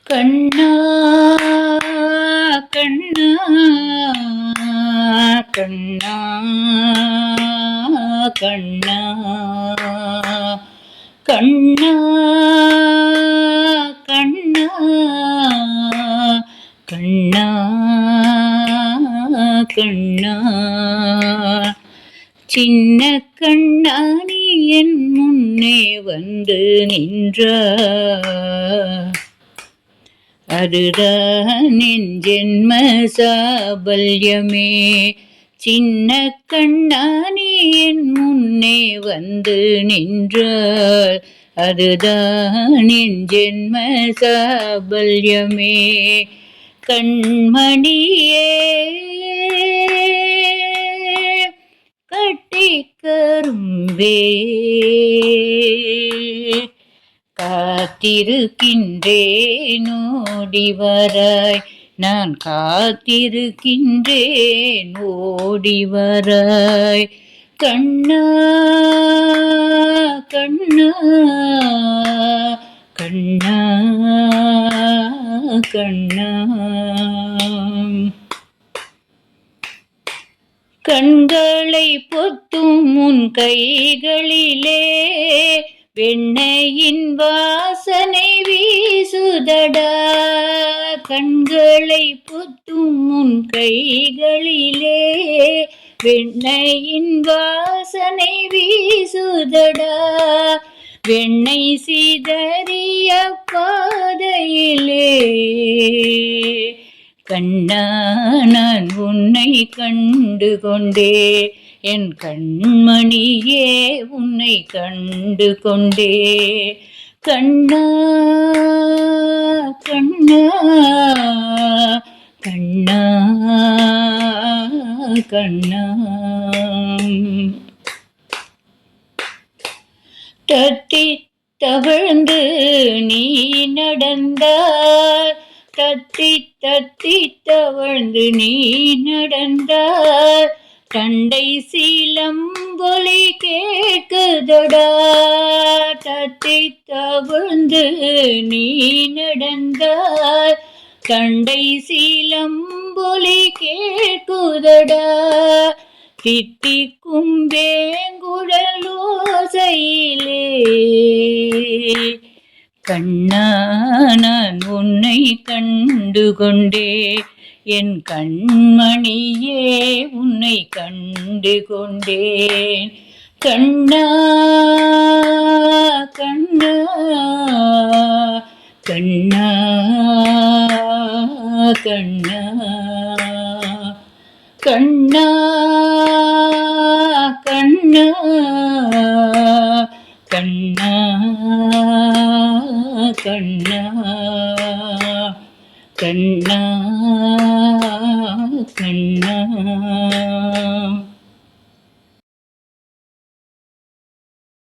கண்ணா கண்ணா கண்ணா கண்ணா கண்ணா கண்ணா கண்ணா கண்ணா சின்ன கண்ணா நீ என் முன்னே வந்து நின்றாய். அதுதான் என் ஜென்ம சாபல்யமே. சின்ன கண்ணா நீ என் முன்னே வந்து நின்றாய். அதுதான் என் ஜென்ம சாபல்யமே. கண்மணியே கட்டிக்கரும்பே காத்திருக்கின்றேன் ஓடி வராய். நான் காத்திருக்கின்றேன் ஓடி வராய். கண்ணா கண்ணா கண்ணா கண்ணா கண்களை பொத்தும் உன் கைகளிலே வெண்ணையின் வாசனை வீசுதடா. கண்களை பொத்தும் உன் கைகளிலே வெண்ணையின் வாசனை வீசுதடா. வெண்ணை சிதறிய பாதையிலே கண்ணா நான் உன்னை கண்டு கொண்டே. என் கண்மணியே உன்னை கண்டு கொண்டே. கண்ணா கண்ணா கண்ணா கண்ணா தட்டி தவழ்ந்து நீ நடந்தாய். தத்தி தத்தி தவழ்ந்து நீ நடந்தாய். தண்டை சீலம்பொலி கேட்குதடா. தத்தி தவழ்ந்து நீ நடந்தாய். தண்டை சீலம்பொலி கேட்குதடா. தித்திக்கும் வேங்குழலோசையிலே கண்ணா நான் உன்னை கண்டு கொண்டே. என் கண்மணியே உன்னை கண்டு கொண்டேன். கண்ணா கண்ணா கண்ணா கண்ணா கண்ணா கண்ணா கண்ணா கண்ணா கண்ணா